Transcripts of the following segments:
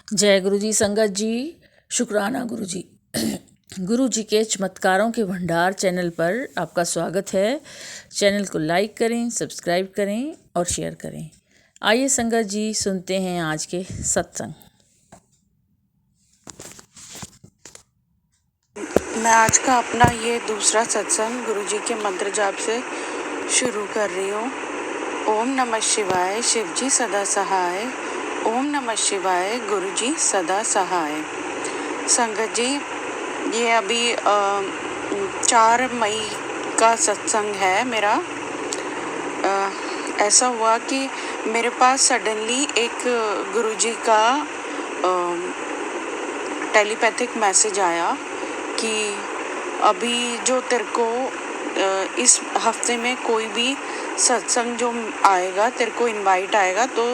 जय गुरु जी। संगत जी, शुक्राना गुरु जी। गुरु जी के चमत्कारों के भंडार चैनल पर आपका स्वागत है। चैनल को लाइक करें, सब्सक्राइब करें और शेयर करें। आइए संगत जी, सुनते हैं आज के सत्संग। मैं आज का अपना ये दूसरा सत्संग गुरु जी के मंत्र जाप से शुरू कर रही हूँ। ओम नमः शिवाय, शिव जी सदा सहाय। ओम नमः शिवाय, गुरु जी सदा सहाय। संगत जी, ये अभी 4 मई का सत्संग है मेरा। ऐसा हुआ कि मेरे पास सडनली एक गुरु जी का टेलीपैथिक मैसेज आया कि अभी जो तेरे को इस हफ्ते में कोई भी सत्संग जो आएगा, तेरे को इनवाइट आएगा तो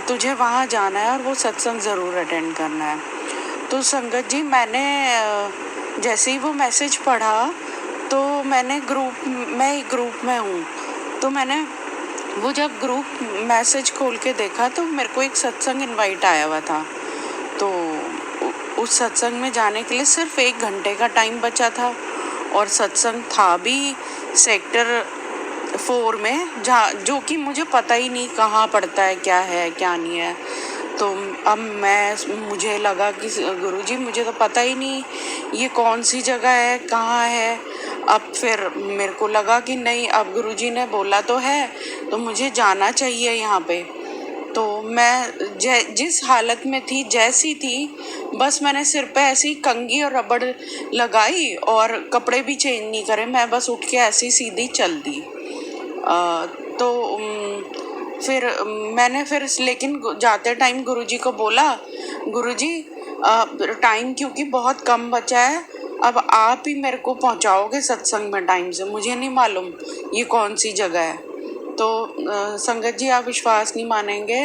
तुझे वहाँ जाना है और वो सत्संग ज़रूर अटेंड करना है। तो संगत जी, मैंने जैसे ही वो मैसेज पढ़ा तो मैं एक ग्रुप में हूँ, तो मैंने वो जब ग्रुप मैसेज खोल के देखा तो मेरे को एक सत्संग इनवाइट आया हुआ था। तो उस सत्संग में जाने के लिए सिर्फ 1 घंटे का टाइम बचा था और सत्संग था भी सेक्टर 4 में, जहाँ जो कि मुझे पता ही नहीं कहाँ पड़ता है, क्या है क्या नहीं है। तो अब मुझे लगा कि गुरुजी, मुझे तो पता ही नहीं ये कौन सी जगह है, कहाँ है। अब फिर मेरे को लगा कि नहीं, अब गुरुजी ने बोला तो है तो मुझे जाना चाहिए यहाँ पे। तो मैं जिस हालत में थी, जैसी थी, बस मैंने सिर पे ऐसी कंघी और रबड़ लगाई और कपड़े भी चेंज नहीं करे, मैं बस उठ के ऐसी सीधी चल दी। तो फिर मैंने लेकिन जाते टाइम गुरुजी को बोला, गुरुजी टाइम क्योंकि बहुत कम बचा है, अब आप ही मेरे को पहुंचाओगे सत्संग में टाइम से, मुझे नहीं मालूम ये कौन सी जगह है। तो संगत जी, आप विश्वास नहीं मानेंगे,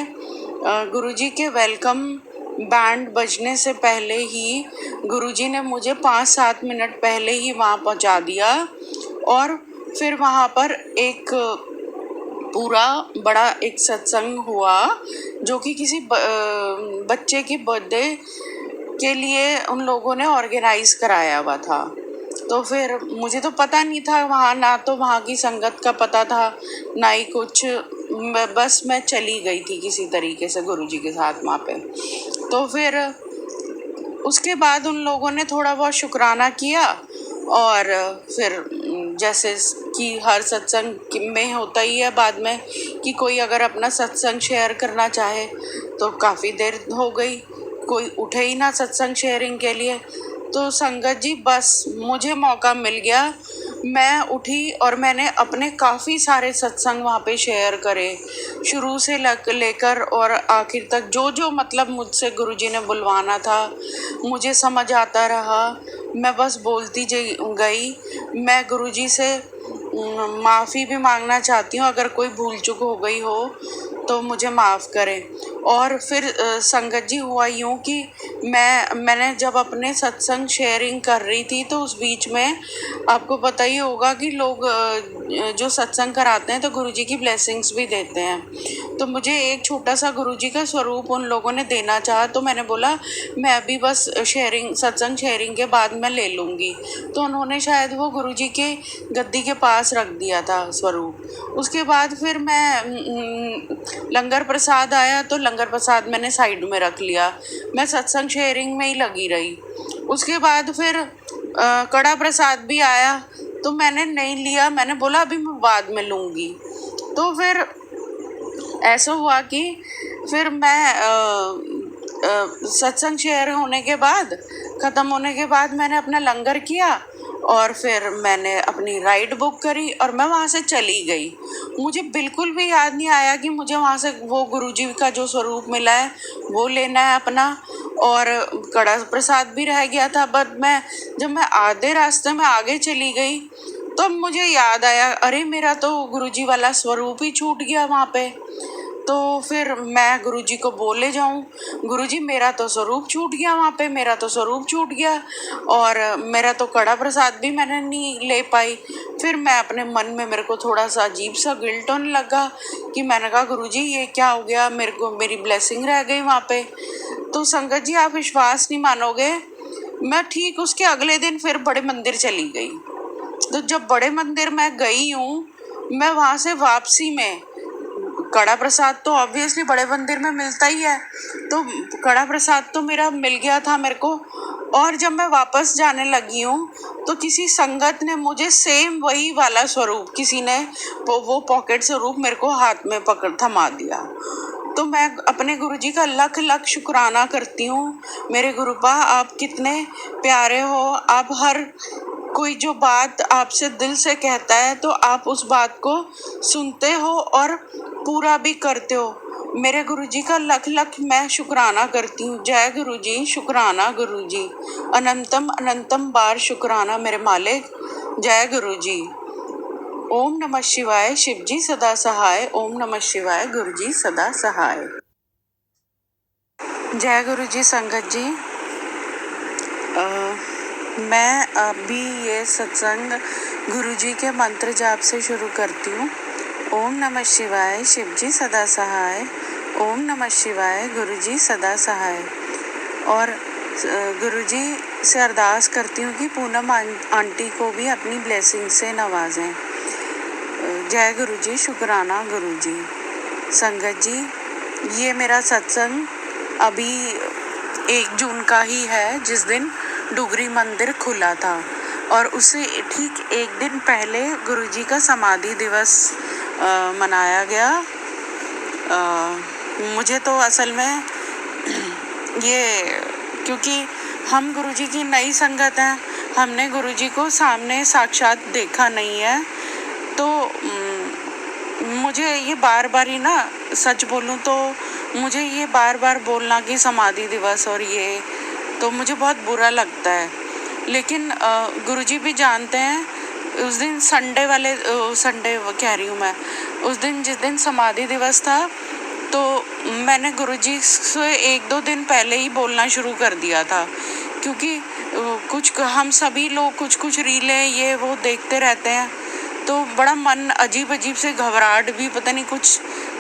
गुरुजी के वेलकम बैंड बजने से पहले ही गुरुजी ने मुझे 5-7 मिनट पहले ही वहाँ पहुँचा दिया। और फिर वहाँ पर एक पूरा बड़ा एक सत्संग हुआ जो कि किसी बच्चे की बर्थडे के लिए उन लोगों ने ऑर्गेनाइज कराया हुआ था। तो फिर मुझे तो पता नहीं था वहाँ, ना तो वहाँ की संगत का पता था ना ही कुछ, बस मैं चली गई थी किसी तरीके से गुरुजी के साथ वहाँ पे। तो फिर उसके बाद उन लोगों ने थोड़ा बहुत शुक्राना किया और फिर जैसे कि हर सत्संग में होता ही है बाद में कि कोई अगर अपना सत्संग शेयर करना चाहे, तो काफ़ी देर हो गई, कोई उठे ही ना सत्संग शेयरिंग के लिए। तो संगत जी, बस मुझे मौका मिल गया, मैं उठी और मैंने अपने काफ़ी सारे सत्संग वहाँ पे शेयर करे, शुरू से लेकर और आखिर तक, जो जो मतलब मुझसे गुरुजी ने बुलवाना था मुझे समझ आता रहा, मैं बस बोलती गई। मैं गुरुजी से माफ़ी भी मांगना चाहती हूँ, अगर कोई भूल चूक हो गई हो तो मुझे माफ़ करें। और फिर संगत जी, हुआ यूँ कि मैंने जब अपने सत्संग शेयरिंग कर रही थी तो उस बीच में आपको पता ही होगा कि लोग जो सत्संग कराते हैं तो गुरुजी की ब्लेसिंग्स भी देते हैं। तो मुझे एक छोटा सा गुरुजी का स्वरूप उन लोगों ने देना चाहा, तो मैंने बोला मैं अभी बस सत्संग शेयरिंग के बाद मैं ले लूँगी। तो उन्होंने शायद वो गुरुजी के गद्दी के पास रख दिया था स्वरूप। उसके बाद फिर मैं लंगर प्रसाद आया तो लंगर प्रसाद मैंने साइड में रख लिया, मैं सत्संग शेयरिंग में ही लगी रही। उसके बाद फिर कड़ा प्रसाद भी आया तो मैंने नहीं लिया, मैंने बोला अभी मैं बाद में लूँगी। तो फिर ऐसा हुआ कि फिर मैं सत्संग शेयर होने के बाद, ख़त्म होने के बाद मैंने अपना लंगर किया और फिर मैंने अपनी राइड बुक करी और मैं वहाँ से चली गई। मुझे बिल्कुल भी याद नहीं आया कि मुझे वहाँ से वो गुरुजी का जो स्वरूप मिला है वो लेना है अपना, और कड़ा प्रसाद भी रह गया था। बट जब मैं आधे रास्ते में आगे चली गई तो मुझे याद आया, अरे मेरा तो गुरुजी वाला स्वरूप ही छूट गया वहाँ पे। तो फिर मैं गुरुजी को बोले जाऊं, गुरुजी मेरा तो स्वरूप छूट गया वहाँ पे, मेरा तो स्वरूप छूट गया और मेरा तो कड़ा प्रसाद भी मैंने नहीं ले पाई। फिर मैं अपने मन में, मेरे को थोड़ा सा अजीब सा गिल्ट होने लगा कि मैंने कहा गुरुजी ये क्या हो गया, मेरी ब्लेसिंग रह गई वहाँ पे। तो संगत जी आप विश्वास नहीं मानोगे, मैं ठीक उसके अगले दिन फिर बड़े मंदिर चली गई। तो जब बड़े मंदिर मैं गई हूँ, मैं वहाँ से वापसी में कड़ा प्रसाद तो ऑब्वियसली बड़े मंदिर में मिलता ही है, तो कड़ा प्रसाद तो मेरा मिल गया था मेरे को। और जब मैं वापस जाने लगी हूँ तो किसी संगत ने मुझे सेम वही वाला स्वरूप, किसी ने वो पॉकेट स्वरूप मेरे को हाथ में पकड़ थमा दिया। तो मैं अपने गुरुजी का लख लख शुक्राना करती हूँ। मेरे गुरुपा आप कितने प्यारे हो, आप हर कोई जो बात आपसे दिल से कहता है तो आप उस बात को सुनते हो और पूरा भी करते हो। मेरे गुरुजी का लख लख मैं शुक्राना करती हूँ। जय गुरुजी, शुक्राना गुरुजी, अनंतम अनंतम बार शुक्राना मेरे मालिक। जय गुरुजी। ओम नमः शिवाय, शिवजी सदा सहाय। ओम नमः शिवाय, गुरुजी सदा सहाय। जय गुरुजी संगत जी। मैं अभी ये सत्संग गुरुजी के मंत्र जाप से शुरू करती हूँ। ओम नमः शिवाय, शिवजी सदा सहाय। ओम नमः शिवाय, गुरुजी सदा सहाय। और गुरुजी से अरदास करती हूँ कि पूनम आंटी को भी अपनी ब्लेसिंग से नवाजें। जय गुरुजी, शुक्राना गुरुजी। संगत जी, ये मेरा सत्संग अभी 1 जून का ही है, जिस दिन डुगरी मंदिर खुला था, और उससे ठीक 1 दिन पहले गुरुजी का समाधि दिवस मनाया गया। मुझे तो असल में ये, क्योंकि हम गुरुजी की नई संगत हैं, हमने गुरुजी को सामने साक्षात देखा नहीं है, तो मुझे ये बार बार ही ना, सच बोलूं तो मुझे ये बार बार बोलना कि समाधि दिवस और ये, तो मुझे बहुत बुरा लगता है। लेकिन गुरुजी भी जानते हैं, उस दिन संडे कह रही हूँ मैं, उस दिन जिस दिन समाधि दिवस था, तो मैंने गुरुजी से 1-2 दिन पहले ही बोलना शुरू कर दिया था, क्योंकि कुछ हम सभी लोग कुछ रीलें ये वो देखते रहते हैं, तो बड़ा मन अजीब से घबराहट भी, पता नहीं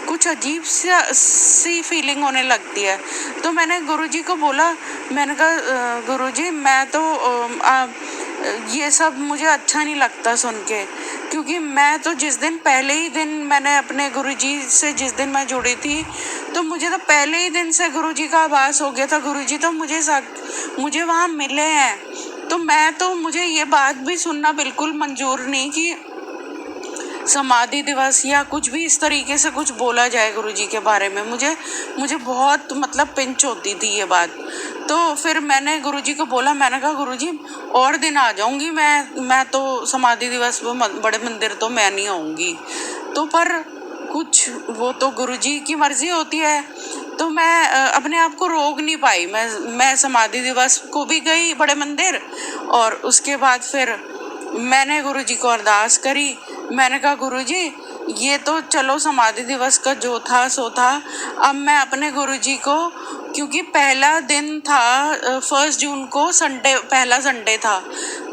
कुछ अजीब सी फीलिंग होने लगती है। तो मैंने गुरुजी को बोला, मैंने कहा गुरुजी मैं तो ये सब मुझे अच्छा नहीं लगता सुन के, क्योंकि मैं तो जिस दिन पहले ही दिन मैंने अपने गुरुजी से, जिस दिन मैं जुड़ी थी, तो मुझे तो पहले ही दिन से गुरुजी का आभास हो गया था। गुरुजी तो मुझे वहाँ मिले हैं, तो मुझे ये बात भी सुनना बिल्कुल मंजूर नहीं कि समाधि दिवस या कुछ भी इस तरीके से कुछ बोला जाए गुरुजी के बारे में। मुझे बहुत मतलब पिंच होती थी ये बात। तो फिर मैंने गुरुजी को बोला, मैंने कहा गुरुजी और दिन आ जाऊंगी मैं तो समाधि दिवस में बड़े मंदिर तो मैं नहीं आऊँगी। तो पर कुछ वो तो गुरुजी की मर्जी होती है, तो मैं अपने आप को रोक नहीं पाई। मैं समाधि दिवस को भी गई बड़े मंदिर, और उसके बाद फिर मैंने गुरुजी को अरदास करी। मैंने कहा गुरुजी ये तो चलो समाधि दिवस का जो था सो था, अब मैं अपने गुरुजी को, क्योंकि पहला दिन था 1 जून को, पहला संडे था,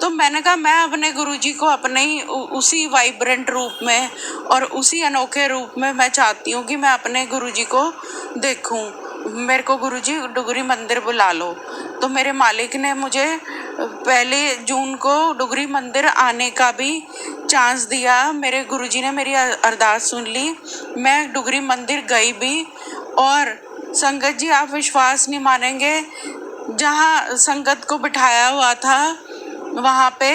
तो मैंने कहा मैं अपने गुरुजी को अपने ही उसी वाइब्रेंट रूप में और उसी अनोखे रूप में मैं चाहती हूँ कि मैं अपने गुरुजी को देखूँ। मेरे को गुरुजी डुगरी मंदिर बुला लो। तो मेरे मालिक ने मुझे 1 जून को डुगरी मंदिर आने का भी चांस दिया। मेरे गुरुजी ने मेरी अरदास सुन ली, मैं डुगरी मंदिर गई भी। और संगत जी आप विश्वास नहीं मानेंगे, जहाँ संगत को बिठाया हुआ था वहाँ पे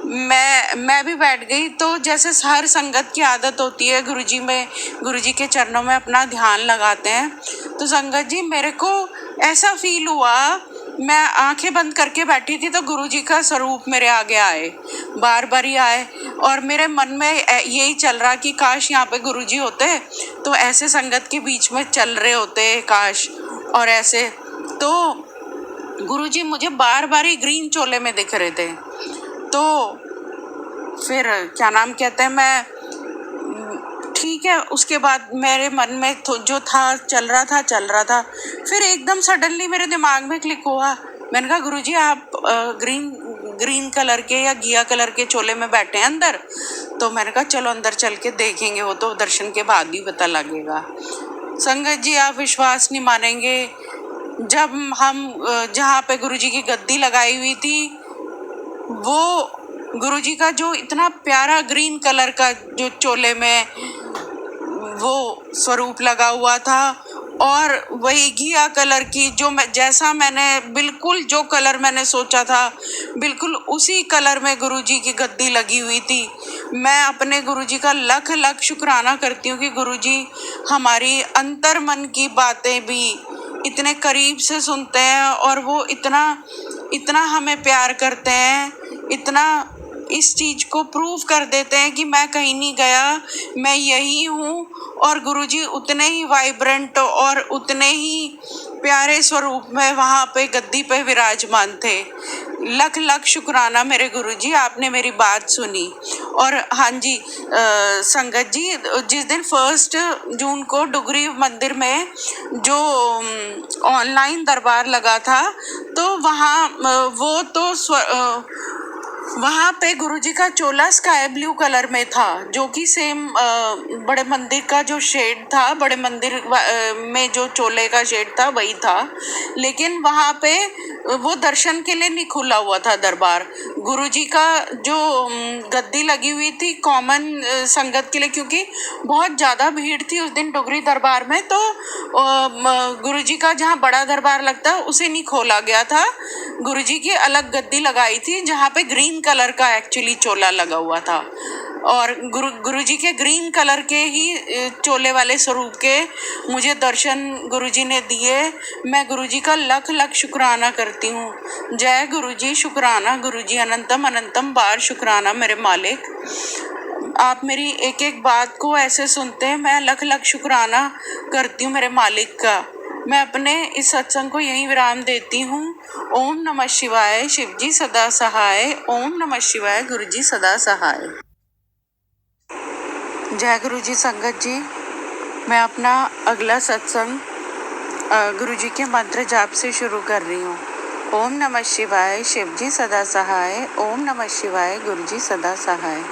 मैं भी बैठ गई। तो जैसे हर संगत की आदत होती है, गुरुजी के चरणों में अपना ध्यान लगाते हैं, तो संगत जी मेरे को ऐसा फील हुआ, मैं आंखें बंद करके बैठी थी तो गुरुजी का स्वरूप मेरे आगे आए, बार ही आए, और मेरे मन में यही चल रहा कि काश यहाँ पे गुरुजी होते तो ऐसे संगत के बीच में चल रहे होते काश। और ऐसे तो गुरुजी मुझे बार ही ग्रीन चोले में दिख रहे थे। तो फिर क्या नाम कहते हैं, मैं ठीक है, उसके बाद मेरे मन में जो था चल रहा था। फिर एकदम सडनली मेरे दिमाग में क्लिक हुआ, मैंने कहा गुरुजी आप ग्रीन कलर के या घिया कलर के चोले में बैठे हैं अंदर। तो मैंने कहा चलो अंदर चल के देखेंगे, वो तो दर्शन के बाद ही पता लगेगा। संगत जी आप विश्वास नहीं मानेंगे, जब हम जहाँ पे गुरुजी की गद्दी लगाई हुई थी, वो गुरुजी का जो इतना प्यारा ग्रीन कलर का जो चोले में वो स्वरूप लगा हुआ था, और वही घिया कलर की जो मैंने बिल्कुल जो कलर मैंने सोचा था, बिल्कुल उसी कलर में गुरुजी की गद्दी लगी हुई थी। मैं अपने गुरुजी का लख लख शुक्राना करती हूँ कि गुरुजी हमारी अंतर मन की बातें भी इतने करीब से सुनते हैं, और वो इतना इतना हमें प्यार करते हैं, इतना इस चीज़ को प्रूव कर देते हैं कि मैं कहीं नहीं गया, मैं यही हूँ। और गुरुजी उतने ही वाइब्रेंट और उतने ही प्यारे स्वरूप में वहाँ पे गद्दी पे विराजमान थे। लख लख शुक्राना मेरे गुरुजी, आपने मेरी बात सुनी। और हाँ जी संगत जी, जिस दिन 1 जून को डुगरी मंदिर में जो ऑनलाइन दरबार लगा था, तो वहाँ वो तो वहाँ पे गुरुजी का चोला स्काई ब्लू कलर में था, जो कि सेम बड़े मंदिर का जो शेड था, बड़े मंदिर में जो चोले का शेड था वही था। लेकिन वहाँ पे वो दर्शन के लिए नहीं खुला हुआ था दरबार। गुरुजी का जो गद्दी लगी हुई थी कॉमन संगत के लिए, क्योंकि बहुत ज़्यादा भीड़ थी उस दिन डुगरी दरबार में, तो गुरुजी का जहाँ बड़ा दरबार लगता है उसे नहीं खोला गया था। गुरुजी की अलग गद्दी लगाई थी जहाँ पे ग्रीन कलर का एक्चुअली चोला लगा हुआ था, और गुरुजी के ग्रीन कलर के ही चोले वाले स्वरूप के मुझे दर्शन गुरुजी ने दिए। मैं गुरुजी का लख लख शुक्राना करती हूँ। जय गुरुजी, शुक्राना गुरुजी, अनंतम अनंतम बार शुक्राना मेरे मालिक। आप मेरी एक एक बात को ऐसे सुनते हैं, मैं लख लख शुक्राना करती हूँ मेरे मालिक का। मैं अपने इस सत्संग को यहीं विराम देती हूँ। ओम नमः शिवाय, शिवजी सदा सहाय। ओम नमः शिवाय, गुरुजी सदा सहाय। जय गुरुजी संगत जी, मैं अपना अगला सत्संग गुरुजी के मंत्र जाप से शुरू कर रही हूँ। ओम नमः शिवाय, शिवजी सदा सहाय। ओम नमः शिवाय, गुरुजी सदा सहाय।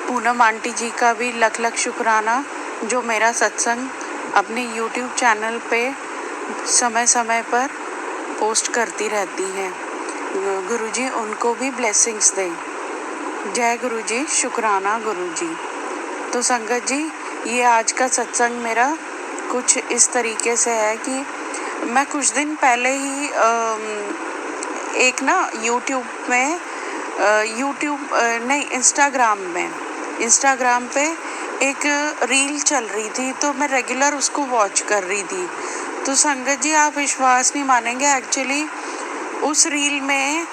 पूनम आंटी जी का भी लख लख शुक्राना, जो मेरा सत्संग अपने YouTube चैनल पे समय समय पर पोस्ट करती रहती हैं। गुरुजी उनको भी ब्लेसिंग्स दें। जय गुरुजी, शुक्राना गुरुजी। तो संगत जी, ये आज का सत्संग मेरा कुछ इस तरीके से है कि मैं कुछ दिन पहले ही एक ना YouTube में इंस्टाग्राम पे एक रील चल रही थी, तो मैं रेगुलर उसको वॉच कर रही थी। तो संगत जी, आप विश्वास नहीं मानेंगे, एक्चुअली उस रील में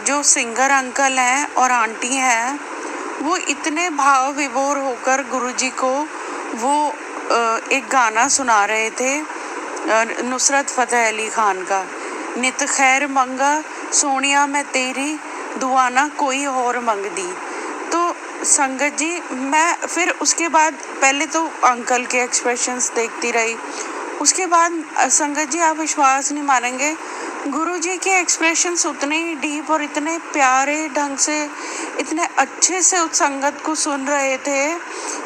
जो सिंगर अंकल हैं और आंटी हैं, वो इतने भाव विभोर होकर गुरुजी को वो एक गाना सुना रहे थे, नुसरत फतेह अली खान का, नित खैर मंगा सोनिया मैं तेरी, दुआ ना कोई और मंग दी। तो संगत जी, मैं फिर उसके बाद पहले तो अंकल के एक्सप्रेशंस देखती रही, उसके बाद संगत जी आप विश्वास नहीं मानेंगे, गुरुजी के एक्सप्रेशंस उतने ही डीप और इतने प्यारे ढंग से, इतने अच्छे से उस संगत को सुन रहे थे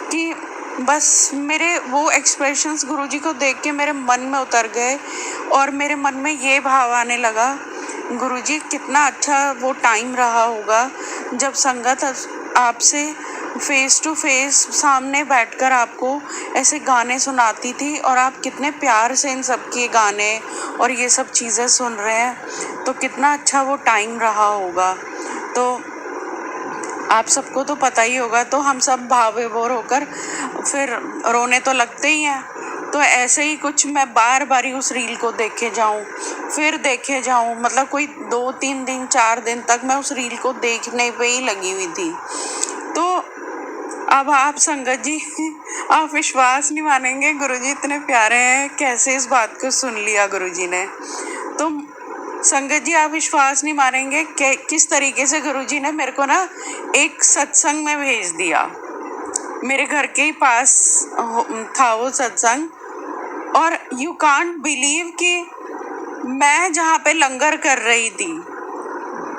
कि बस मेरे वो एक्सप्रेशंस गुरुजी को देख के मेरे मन में उतर गए, और मेरे मन में ये भाव आने लगा, गुरुजी कितना अच्छा वो टाइम रहा होगा जब संगत आपसे फेस टू फेस सामने बैठकर आपको ऐसे गाने सुनाती थी, और आप कितने प्यार से इन सब के गाने और ये सब चीज़ें सुन रहे हैं, तो कितना अच्छा वो टाइम रहा होगा। तो आप सबको तो पता ही होगा, तो हम सब भाव विभोर होकर फिर रोने तो लगते ही हैं। तो ऐसे ही कुछ मैं बार बार ही उस रील को देखे जाऊँ, मतलब कोई 2-3 दिन 4 दिन तक मैं उस रील को देखने पे ही लगी हुई थी। तो अब आप संगत जी आप विश्वास नहीं मानेंगे, गुरुजी इतने प्यारे हैं, कैसे इस बात को सुन लिया गुरुजी ने। तो संगत जी आप विश्वास नहीं मानेंगे कि किस तरीके से गुरुजी ने मेरे को ना एक सत्संग में भेज दिया। मेरे घर के ही पास था वो सत्संग, और यू कांट बिलीव कि मैं जहाँ पे लंगर कर रही थी,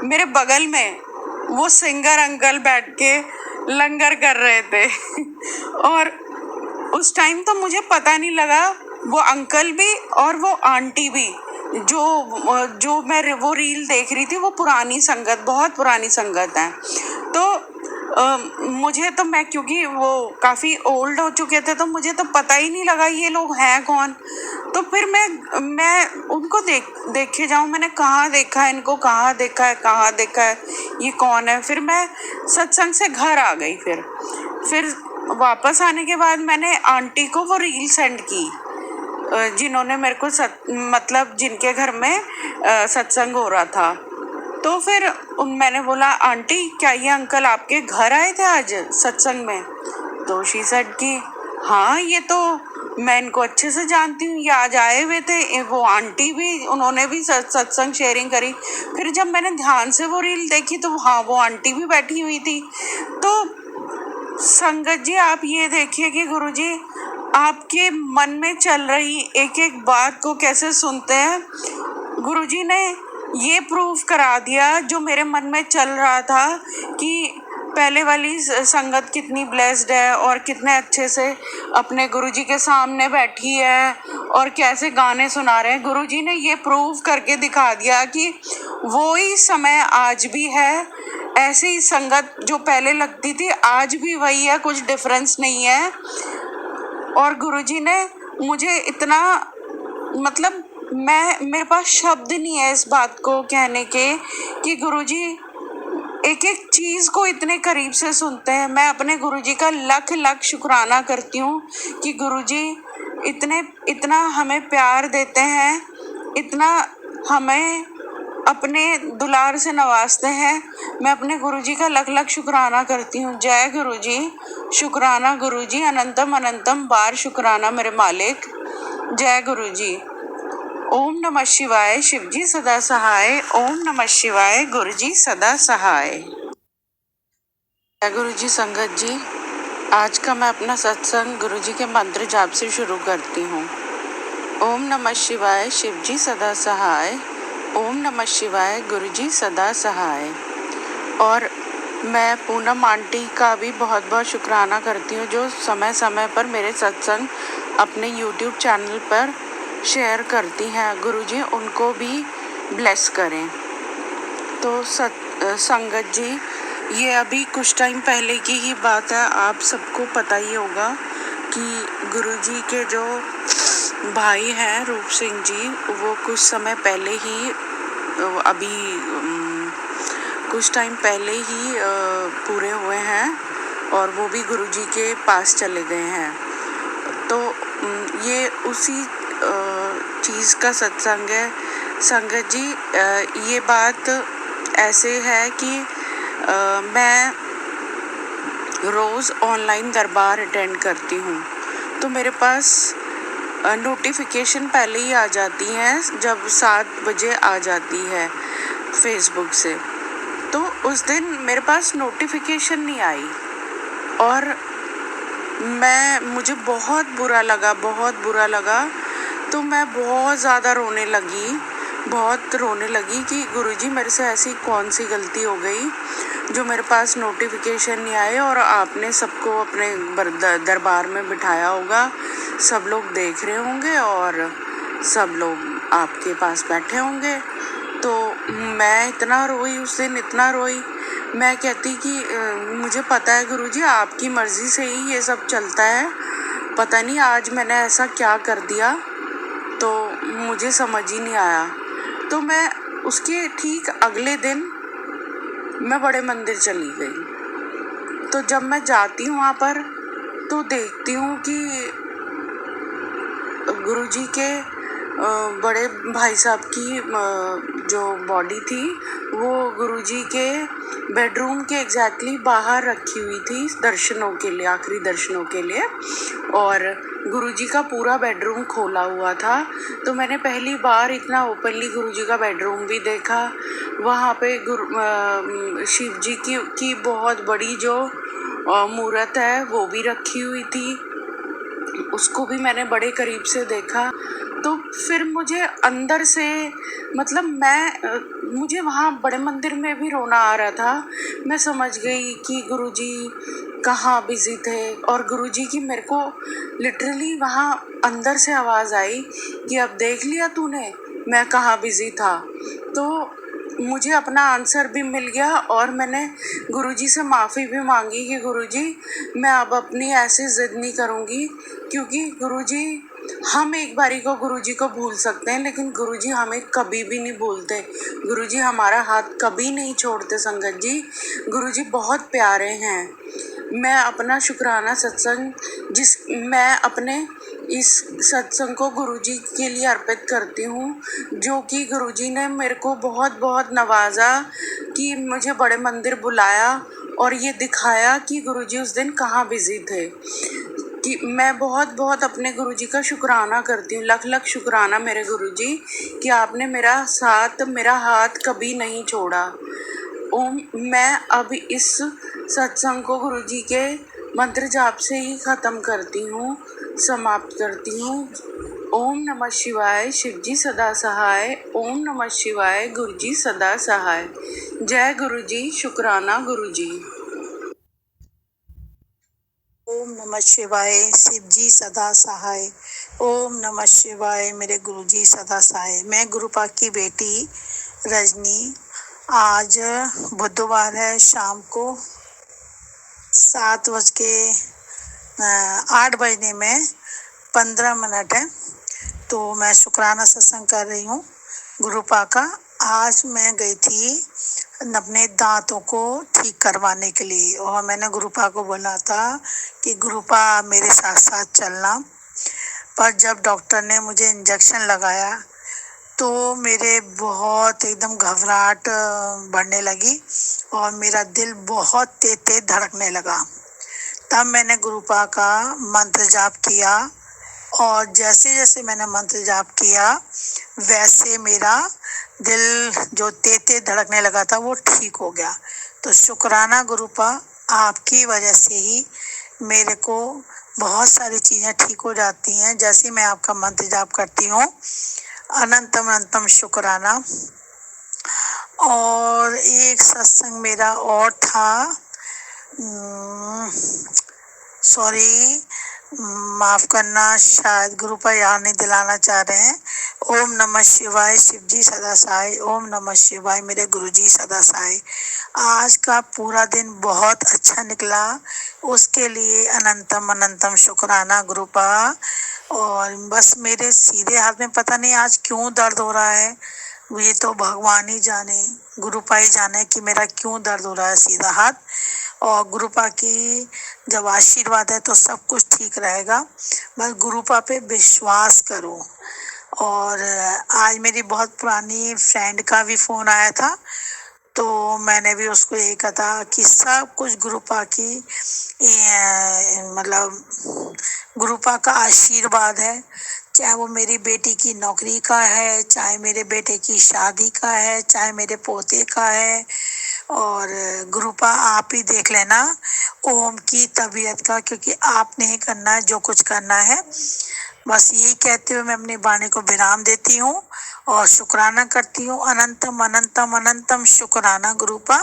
मेरे बगल में वो सिंगर अंकल बैठ के लंगर कर रहे थे। और उस टाइम तो मुझे पता नहीं लगा वो अंकल भी और वो आंटी भी, जो मैं वो रील देख रही थी, वो पुरानी संगत, बहुत पुरानी संगत है। तो मुझे तो, मैं क्योंकि वो काफ़ी ओल्ड हो चुके थे, तो मुझे तो पता ही नहीं लगा ये लोग हैं कौन। तो फिर मैं उनको देखे जाऊँ, मैंने कहाँ देखा है इनको, कहाँ देखा है, ये कौन है। फिर मैं सत्संग से घर आ गई। फिर वापस आने के बाद मैंने आंटी को वो रील सेंड की, जिन्होंने मेरे को मतलब जिनके घर में सत्संग हो रहा था। तो फिर मैंने बोला, आंटी क्या ये अंकल आपके घर आए थे आज सत्संग में? तो शी सेड कि हाँ, ये तो मैं इनको अच्छे से जानती हूँ, ये आज आए हुए थे। वो आंटी भी, उन्होंने भी सत्संग शेयरिंग करी। फिर जब मैंने ध्यान से वो रील देखी तो हाँ, वो आंटी भी बैठी हुई थी। तो संगत जी, आप ये देखिए कि गुरुजी आपके मन में चल रही एक एक बात को कैसे सुनते हैं। गुरुजी ने ये प्रूव करा दिया जो मेरे मन में चल रहा था, कि पहले वाली संगत कितनी ब्लेस्ड है और कितने अच्छे से अपने गुरुजी के सामने बैठी है और कैसे गाने सुना रहे हैं। गुरुजी ने ये प्रूव करके दिखा दिया कि वो ही समय आज भी है, ऐसे ही संगत जो पहले लगती थी आज भी वही है, कुछ डिफरेंस नहीं है। और गुरुजी ने मुझे इतना, मतलब मेरे पास शब्द नहीं है इस बात को कहने के कि गुरुजी एक एक चीज़ को इतने करीब से सुनते हैं। मैं अपने गुरुजी का लख लख शुक्राना करती हूँ कि गुरुजी इतना हमें प्यार देते हैं, इतना हमें अपने दुलार से नवाजते हैं। मैं अपने गुरुजी का लख लख शुक्राना करती हूँ। जय गुरुजी, शुक्राना गुरुजी, अनंतम अनंतम बार शुक्राना मेरे मालिक। जय गुरुजी। ओम नमः शिवाय, शिवजी सदा सहाय। ओम नमः शिवाय, गुरुजी सदा सहाय। जय गुरुजी। संगत जी, आज का मैं अपना सत्संग गुरुजी के मंत्र जाप से शुरू करती हूँ। ओम नमः शिवाय, शिवजी सदा सहाय। ओम नमः शिवाय, गुरुजी सदा सहाय। और मैं पूनम आंटी का भी बहुत बहुत शुक्राना करती हूँ, जो समय समय पर मेरे सत्संग अपने YouTube चैनल पर शेयर करती हैं। गुरुजी उनको भी ब्लेस करें। तो संगत जी, ये अभी कुछ टाइम पहले की ही बात है, आप सबको पता ही होगा कि गुरुजी के जो भाई हैं रूप सिंह जी, वो कुछ समय पहले ही, अभी कुछ टाइम पहले ही पूरे हुए हैं और वो भी गुरुजी के पास चले गए हैं। तो ये उसी चीज़ का सत्संग है। संगत जी, ये बात ऐसे है कि मैं रोज़ ऑनलाइन दरबार अटेंड करती हूँ, तो मेरे पास नोटिफिकेशन पहले ही आ जाती हैं, जब 7 बजे आ जाती है फेसबुक से। तो उस दिन मेरे पास नोटिफिकेशन नहीं आई और मुझे बहुत बुरा लगा। तो मैं बहुत ज़्यादा रोने लगी कि गुरुजी मेरे से ऐसी कौन सी गलती हो गई जो मेरे पास नोटिफिकेशन नहीं आए और आपने सबको अपने दरबार में बिठाया होगा, सब लोग देख रहे होंगे और सब लोग आपके पास बैठे होंगे। तो मैं इतना रोई उस दिन, मैं कहती कि मुझे पता है गुरुजी, आपकी मर्ज़ी से ही ये सब चलता है, पता नहीं आज मैंने ऐसा क्या कर दिया, तो मुझे समझ ही नहीं आया। तो मैं उसके ठीक अगले दिन मैं बड़े मंदिर चली गई। तो जब मैं जाती हूँ वहाँ पर, तो देखती हूँ कि गुरुजी के बड़े भाई साहब की जो बॉडी थी, वो गुरुजी के बेडरूम के एग्जैक्टली बाहर रखी हुई थी दर्शनों के लिए, आखिरी दर्शनों के लिए। और गुरुजी का पूरा बेडरूम खोला हुआ था। तो मैंने पहली बार इतना ओपनली गुरुजी का बेडरूम भी देखा। वहाँ पे शिव जी की बहुत बड़ी जो मूर्त है वो भी रखी हुई थी, उसको भी मैंने बड़े करीब से देखा। तो फिर मुझे अंदर से, मतलब मुझे वहाँ बड़े मंदिर में भी रोना आ रहा था। मैं समझ गई कि गुरुजी कहाँ बिज़ी थे और गुरुजी की मेरे को लिटरली वहाँ अंदर से आवाज़ आई कि अब देख लिया तूने मैं कहाँ बिज़ी था। तो मुझे अपना आंसर भी मिल गया और मैंने गुरुजी से माफ़ी भी मांगी कि गुरुजी मैं अब अपनी ऐसी ज़िद नहीं करूँगी, क्योंकि गुरुजी हम एक बारी को गुरुजी को भूल सकते हैं लेकिन गुरुजी हमें कभी भी नहीं भूलते। गुरुजी हमारा हाथ कभी नहीं छोड़ते संगत जी। गुरुजी बहुत प्यारे हैं। मैं अपना शुक्राना सत्संग मैं अपने इस सत्संग को गुरुजी के लिए अर्पित करती हूँ, जो कि गुरुजी ने मेरे को बहुत बहुत नवाजा कि मुझे बड़े मंदिर बुलाया और ये दिखाया कि गुरुजी उस दिन कहाँ बिज़ी थे। कि मैं बहुत बहुत अपने गुरुजी का शुक्राना करती हूँ, लख लख शुक्राना मेरे गुरुजी कि आपने मेरा साथ मेरा हाथ कभी नहीं छोड़ा। ओम मैं अब इस सत्संग को गुरुजी के मंत्र जाप से ही ख़त्म करती हूँ, समाप्त करती हूँ। ओम नमः शिवाय, शिवजी सदा सहाय। ओम नमः शिवाय, गुरुजी सदा सहाय। जय गुरुजी, शुक्राना गुरुजी। ओम नमः शिवाय, शिवजी सदा सहाय। ओम नमः शिवाय, मेरे गुरुजी सदा सहाय। मैं गुरुपा की बेटी रजनी। आज बुधवार है, शाम को 8 बजने में 15 मिनट है। तो मैं शुक्राना सत्संग कर रही हूँ गुरुपा का। आज मैं गई थी अपने दांतों को ठीक करवाने के लिए और मैंने गुरुपा को बोला था कि गुरुपा मेरे साथ साथ चलना। पर जब डॉक्टर ने मुझे इंजेक्शन लगाया तो मेरे बहुत एकदम घबराहट बढ़ने लगी और मेरा दिल बहुत तेज तेज धड़कने लगा। तब मैंने गुरुपा का मंत्र जाप किया और जैसे जैसे मैंने मंत्र जाप किया वैसे मेरा दिल जो तेज तेज धड़कने लगा था वो ठीक हो गया। तो शुक्राना गुरुपा, आपकी वजह से ही मेरे को बहुत सारी चीज़ें ठीक हो जाती हैं। जैसे मैं आपका मंत्र जाप करती हूँ, अनंतम अनंतम शुक्राना। और एक सत्संग मेरा और था, सॉरी माफ करना, शायद गुरुपा याद नहीं दिलाना चाह रहे हैं। ओम नमः शिवाय, शिवजी सदा सहाय। ओम नमः शिवाय, मेरे गुरुजी सदा सहाय। आज का पूरा दिन बहुत अच्छा निकला, उसके लिए अनंतम अनंतम शुक्राना गुरुपा। और बस मेरे सीधे हाथ में पता नहीं आज क्यों दर्द हो रहा है, ये तो भगवान ही जाने, गुरुपा ही जाने कि मेरा क्यों दर्द हो रहा है सीधा हाथ। और गुरुपा की जब आशीर्वाद है तो सब कुछ ठीक रहेगा। बस गुरुपा पे विश्वास करो। और आज मेरी बहुत पुरानी फ्रेंड का भी फोन आया था, तो मैंने भी उसको यही कहा था कि सब कुछ गुरुपा की मतलब गुरुपा का आशीर्वाद है। चाहे वो मेरी बेटी की नौकरी का है, चाहे मेरे बेटे की शादी का है, चाहे मेरे पोते का है। और गुरुपा आप ही देख लेना ओम की तबीयत का, क्योंकि आपने ही करना है जो कुछ करना है। बस यही कहते हुए मैं अपनी वाणी को विराम देती हूँ और शुक्राना करती हूँ। अनंतम अनंतम अनंतम शुक्राना गुरुपा।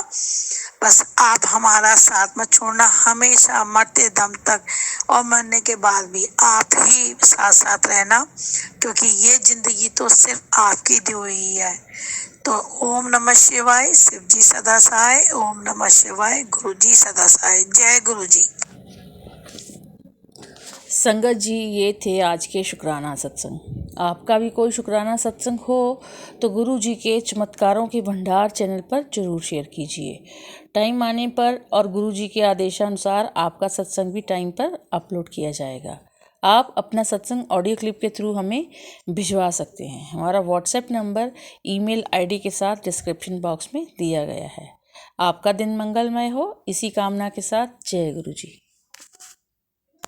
बस आप हमारा साथ मत छोड़ना, हमेशा मरते दम तक और मरने के बाद भी आप ही साथ साथ रहना, क्योंकि ये जिंदगी तो सिर्फ आपकी दी हुई है। तो ओम नमः शिवाय, शिवजी सदा सहाय। ओम नमः शिवाय, गुरुजी सदा सहाय। जय गुरुजी। संगत जी, ये थे आज के शुक्राना सत्संग। आपका भी कोई शुक्राना सत्संग हो तो गुरु जी के चमत्कारों के भंडार चैनल पर ज़रूर शेयर कीजिए। टाइम आने पर और गुरु जी के आदेशानुसार आपका सत्संग भी टाइम पर अपलोड किया जाएगा। आप अपना सत्संग ऑडियो क्लिप के थ्रू हमें भिजवा सकते हैं। हमारा व्हाट्सएप नंबर ईमेल आईडी के साथ डिस्क्रिप्शन बॉक्स में दिया गया है। आपका दिन मंगलमय हो, इसी कामना के साथ जय गुरु जी।